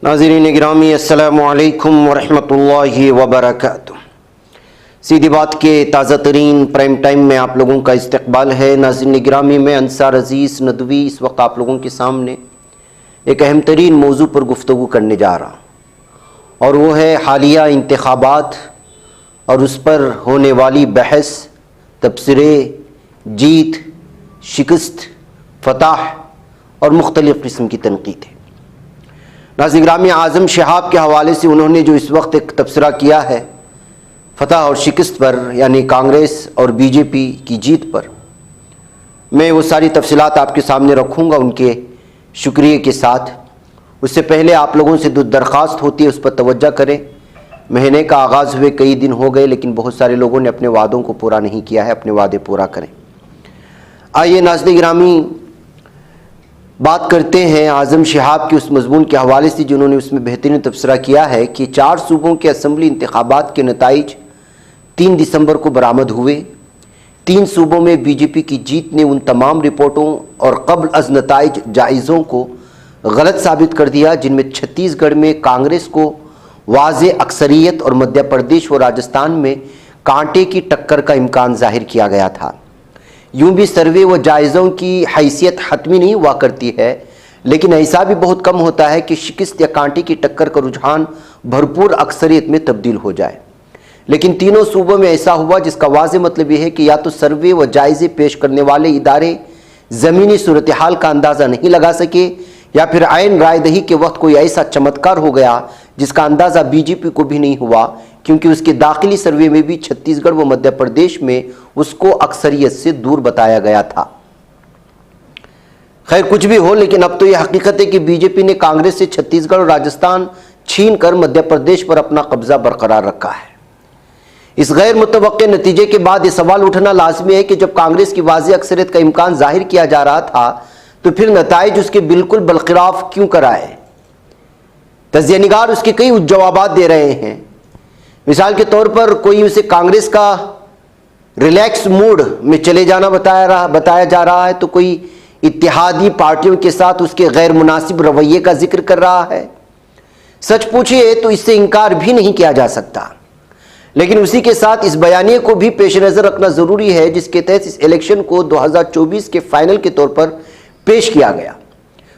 नाज़रीन गिरामी अस्सलामु अलैकुम वरहमतुल्लाहि वबरकातुह। सीधी बात के ताज़ा तरीन प्राइम टाइम में आप लोगों का इस्तकबाल है। नाज़रीन गिरामी, मैं अंसार अज़ीज़ नदवी इस वक्त आप लोगों के सामने एक अहम तरीन मौजू पर गुफ्तगू करने जा रहा हूँ, और वो है हालिया इंतखाबात और उस पर होने वाली बहस, तबसरे, जीत, शिकस्त, फतह और मुख्तलिफ़ किस्म की तनकीद है। नाज़रीन गिरामी, आज़म शहाब के हवाले से उन्होंने जो इस वक्त एक तबसरा किया है फतह और शिकस्त पर, यानी कांग्रेस और बीजेपी की जीत पर, मैं वो सारी तफसीलात आपके सामने रखूँगा उनके शुक्रिया के साथ। उससे पहले आप लोगों से दरख्वास्त होती है, उस पर तवज्जो करें। महीने का आगाज़ हुए कई दिन हो गए, लेकिन बहुत सारे लोगों ने अपने वादों को पूरा नहीं किया है। अपने वादे पूरा करें। आइए नाज़रीन गिरामी, बात करते हैं आज़म शहाब के उस मज़मून के हवाले से जिन्होंने उसमें बेहतरीन तबसरा किया है कि 4 सूबों के असम्बली इंतखाबात के नताइज 3 दिसंबर को बरामद हुए। 3 सूबों में बीजेपी की जीत ने उन तमाम रिपोर्टों और कब्ल अज़ नताइज जायज़ों को गलत साबित कर दिया जिनमें छत्तीसगढ़ में कांग्रेस को वाज़े अक्सरियत और मध्य प्रदेश व राजस्थान में कांटे की टक्कर का इम्कान ज़ाहिर किया गया था। यूं भी सर्वे व जायज़ों की हैसियत हतमी नहीं हुआ करती है, लेकिन ऐसा भी बहुत कम होता है कि शिकस्त या कांटे की टक्कर का रुझान भरपूर अक्सरियत में तब्दील हो जाए। लेकिन तीनों सूबों में ऐसा हुआ, जिसका वाज़े मतलब यह है कि या तो सर्वे व जायज़े पेश करने वाले इदारे ज़मीनी सूरत हाल का अंदाज़ा नहीं लगा सके, या फिर आयन रायदही के वक्त कोई ऐसा चमत्कार हो गया जिसका अंदाज़ा बीजेपी को भी नहीं हुआ, क्योंकि उसके दाखिली सर्वे में भी छत्तीसगढ़ व मध्य प्रदेश में उसको अक्सरियत से दूर बताया गया था। खैर कुछ भी हो, लेकिन अब तो यह हकीकत है कि बीजेपी ने कांग्रेस से छत्तीसगढ़ और राजस्थान छीन कर मध्य प्रदेश पर अपना कब्जा बरकरार रखा है। इस गैर मुतवक्के नतीजे के बाद यह सवाल उठना लाजमी है कि जब कांग्रेस की वाज़ेह अक्सरियत का इम्कान जाहिर किया जा रहा था, तो फिर नताइज उसके बिल्कुल बरखिलाफ क्यों कराए। तज्ज़िया निगार उसके कई जवाबात दे रहे हैं। मिसाल के तौर पर कोई उसे कांग्रेस का रिलैक्स मूड में चले जाना बताया जा रहा है, तो कोई इत्तेहादी पार्टियों के साथ उसके गैर मुनासिब रवैये का जिक्र कर रहा है। सच पूछिए तो इससे इनकार भी नहीं किया जा सकता, लेकिन उसी के साथ इस बयानिए को भी पेश नज़र रखना ज़रूरी है जिसके तहत इस इलेक्शन को 2024 के फाइनल के तौर पर पेश किया गया।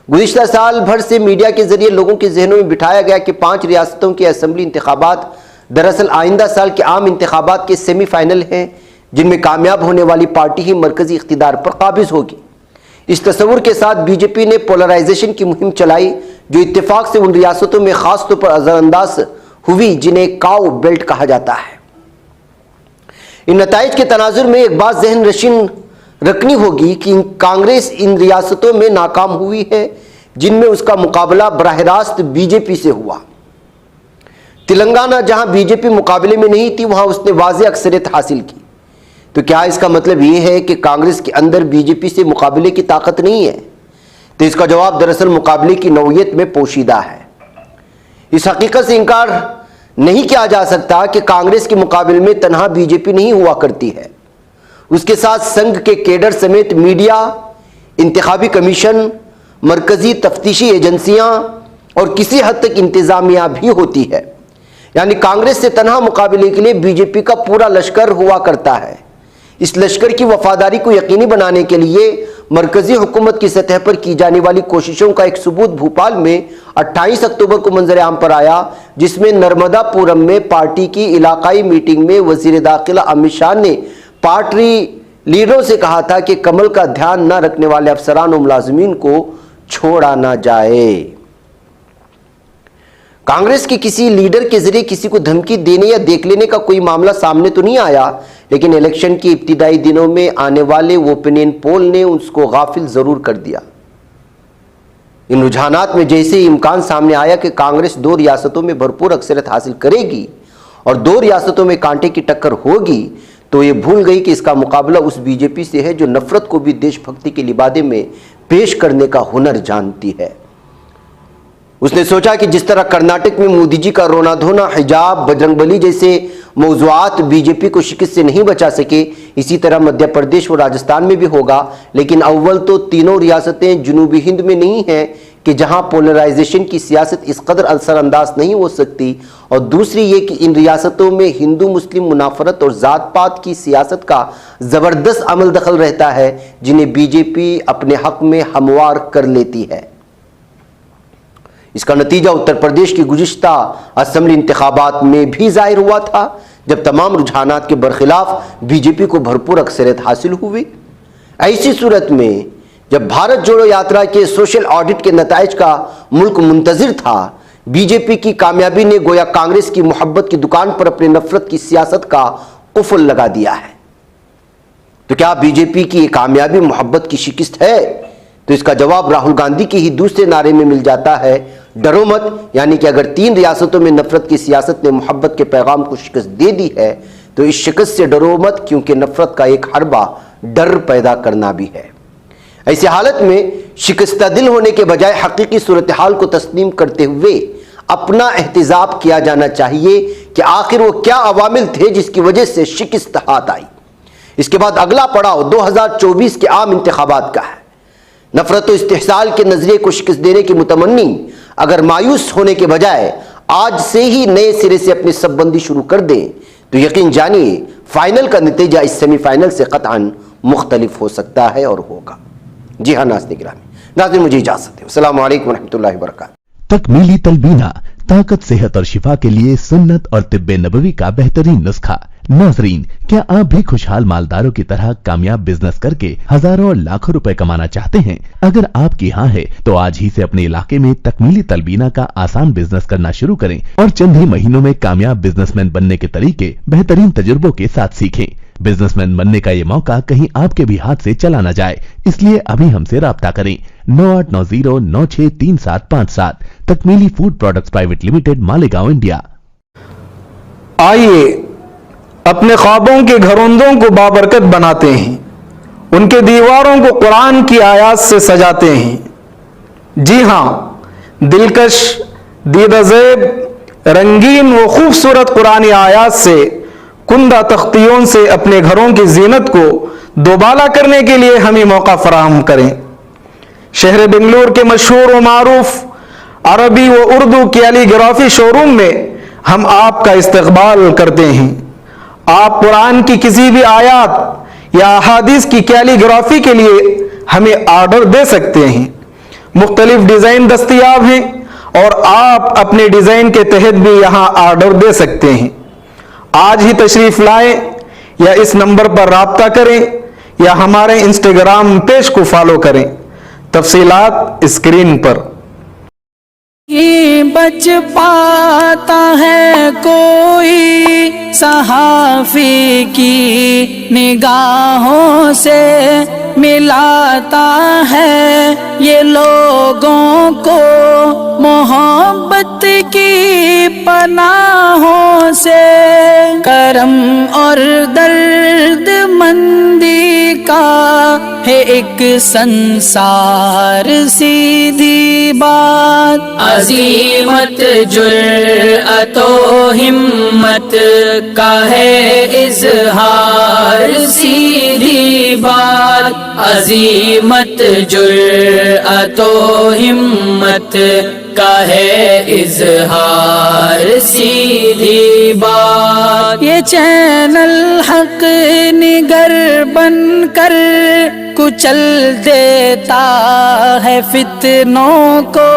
गुज़िश्ता साल भर से मीडिया के जरिए लोगों के जहनों में बिठाया गया कि 5 रियासतों के असम्बली इंतखाबात दरअसल आइंदा साल के आम इंतखाबात के सेमीफाइनल हैं, जिनमें कामयाब होने वाली पार्टी ही मरकजी इख्तिदार पर काबिज होगी। इस तस्वुर के साथ बीजेपी ने पोलराइजेशन की मुहिम चलाई, जो इत्तेफाक से उन रियासतों में खास तौर पर असरअंदाज हुई जिन्हें काउ बेल्ट कहा जाता है। इन नताइज के तनाजुर में एक बात जहन नशीन रखनी होगी कि कांग्रेस इन रियासतों में नाकाम हुई है जिनमें उसका मुकाबला बराह रास्त बीजेपी से हुआ। तेलंगाना जहां बीजेपी मुकाबले में नहीं थी, वहां उसने वाज़ेह अक्सरियत हासिल की। तो क्या इसका मतलब यह है कि कांग्रेस के अंदर बीजेपी से मुकाबले की ताकत नहीं है? तो इसका जवाब दरअसल मुकाबले की नौयत में पोशीदा है। इस हकीकत से इनकार नहीं किया जा सकता कि कांग्रेस के मुकाबले में तनहा बीजेपी नहीं हुआ करती है। उसके साथ संघ के केडर समेत मीडिया, इंतखाबी कमीशन, मरकजी तफ्तीशी एजेंसियां और किसी हद तक इंतजामिया भी होती है। यानी कांग्रेस से तनहा मुकाबले के लिए बीजेपी का पूरा लश्कर हुआ करता है। इस लश्कर की वफादारी को यकीनी बनाने के लिए मरकजी हुकूमत की सतह पर की जाने वाली कोशिशों का एक सबूत भोपाल में 28 अक्टूबर को मंजर आम पर आया, जिसमें नर्मदापुरम में पार्टी की इलाकाई मीटिंग में वजीर दाखिला अमित शाह ने पार्टी लीडरों से कहा था कि कमल का ध्यान न रखने वाले अफसरान और मुलाजिमीन को छोड़ा ना जाए। कांग्रेस के किसी लीडर के जरिए किसी को धमकी देने या देख लेने का कोई मामला सामने तो नहीं आया, लेकिन इलेक्शन के इब्तिदाई दिनों में आने वाले ओपिनियन पोल ने उसको गाफिल जरूर कर दिया। इन रुझानात में जैसे इम्कान सामने आया कि कांग्रेस 2 रियासतों में भरपूर अक्सरियत हासिल करेगी और 2 रियासतों में कांटे की टक्कर होगी, तो ये भूल गई कि इसका मुकाबला उस बीजेपी से है जो नफरत को भी देशभक्ति के लिबादे में पेश करने का हुनर जानती है। उसने सोचा कि जिस तरह कर्नाटक में मोदी जी का रोना धोना, हिजाब, बजरंगबली जैसे मौज़ूआत बीजेपी को शिकस्त से नहीं बचा सके, इसी तरह मध्य प्रदेश और राजस्थान में भी होगा। लेकिन अव्वल तो तीनों रियासतें जुनूबी हिंद में नहीं हैं کہ جہاں پولرائزیشن کی سیاست اس قدر اثر انداز نہیں ہو سکتی، اور دوسری یہ کہ ان ریاستوں میں ہندو مسلم منافرت اور ذات پات کی سیاست کا زبردست عمل دخل رہتا ہے، جنہیں بی جے پی اپنے حق میں ہموار کر لیتی ہے۔ اس کا نتیجہ اتر پردیش کی گزشتہ اسمبلی انتخابات میں بھی ظاہر ہوا تھا، جب تمام رجحانات کے برخلاف بی جے پی کو بھرپور اکثریت حاصل ہوئی۔ ایسی صورت میں جب بھارت جوڑو یاترا کے سوشل آڈٹ کے نتائج کا ملک منتظر تھا، بی جے پی کی کامیابی نے گویا کانگریس کی محبت کی دکان پر اپنے نفرت کی سیاست کا قفل لگا دیا ہے۔ تو کیا بی جے پی کی یہ کامیابی محبت کی شکست ہے؟ تو اس کا جواب راہل گاندھی کے ہی دوسرے نعرے میں مل جاتا ہے، ڈرو مت، یعنی کہ اگر 3 ریاستوں میں نفرت کی سیاست نے محبت کے پیغام کو شکست دے دی ہے تو اس شکست سے ڈرو مت، کیونکہ نفرت کا ایک حربہ ڈر پیدا کرنا بھی ہے۔ ایسی حالت میں شکستہ دل ہونے کے بجائے حقیقی صورتحال کو تسلیم کرتے ہوئے اپنا احتجاج کیا جانا چاہیے کہ آخر وہ کیا عوامل تھے جس کی وجہ سے شکست ہاتھ آئی۔ اس کے بعد اگلا پڑاؤ 2024 کے عام انتخابات کا ہے۔ نفرت و استحصال کے نظریے کو شکست دینے کی متمنی اگر مایوس ہونے کے بجائے آج سے ہی نئے سرے سے اپنی سب بندی شروع کر دیں تو یقین جانیے فائنل کا نتیجہ اس سیمی فائنل سے قطعاً مختلف ہو سکتا ہے اور ہوگا۔ جی ہاں ناظرین گرامی، ناظرین مجھے اجازت دیں۔ السلام علیکم ورحمۃ اللہ وبرکاتہ۔ تکمیلی تلبینہ، طاقت، صحت اور شفا کے لیے سنت اور طب نبوی کا بہترین نسخہ۔ ناظرین، کیا آپ بھی خوشحال مالداروں کی طرح کامیاب بزنس کر کے ہزاروں اور لاکھوں روپے کمانا چاہتے ہیں؟ اگر آپ کی ہاں ہے تو آج ہی سے اپنے علاقے میں تکمیلی تلبینہ کا آسان بزنس کرنا شروع کریں اور چند ہی مہینوں میں کامیاب بزنس مین بننے کے طریقے بہترین تجربوں کے ساتھ سیکھیں۔ بزنس مین بننے کا یہ موقع کہیں آپ کے بھی ہاتھ سے چلا نہ جائے، اس لیے ابھی ہم سے رابطہ کریں۔ 9890963757 تکمیلی food products private limited, Malegaon, India. آئیے اپنے خوابوں کے گھروندوں کو بابرکت بناتے ہیں، ان کے دیواروں کو قرآن کی آیات سے سجاتے ہیں۔ جی ہاں، دلکش، دیدہ زیب، رنگین و خوبصورت قرآنی آیات سے کندہ تختیوں سے اپنے گھروں کی زینت کو دوبالا کرنے کے لیے ہمیں موقع فراہم کریں۔ شہر بنگلور کے مشہور و معروف عربی و اردو کیلی گرافی شو روم میں ہم آپ کا استقبال کرتے ہیں۔ آپ قرآن کی کسی بھی آیات یا احادیث کی کیلی گرافی کے لیے ہمیں آرڈر دے سکتے ہیں۔ مختلف ڈیزائن دستیاب ہیں اور آپ اپنے ڈیزائن کے تحت بھی یہاں آرڈر دے سکتے ہیں۔ آج ہی تشریف لائیں یا اس نمبر پر رابطہ کریں یا ہمارے انسٹاگرام پیج کو فالو کریں۔ تفصیلات اسکرین پر۔ بچ پاتا ہے کوئی صحافی کی نگاہوں سے، ملاتا ہے یہ لوگوں کو محبت کی پناہوں سے۔ کرم اور درد مندی کا ہے ایک سنسار، سیدھی بات عظیمت جرأت و ہمت کا ہے اظہار، سیدھی بات عظیمت جرأت و ہمت کا ہے اظہار، سیدھی بات۔ یہ چینل حق نگر بن کر کچل دیتا ہے فتنوں کو۔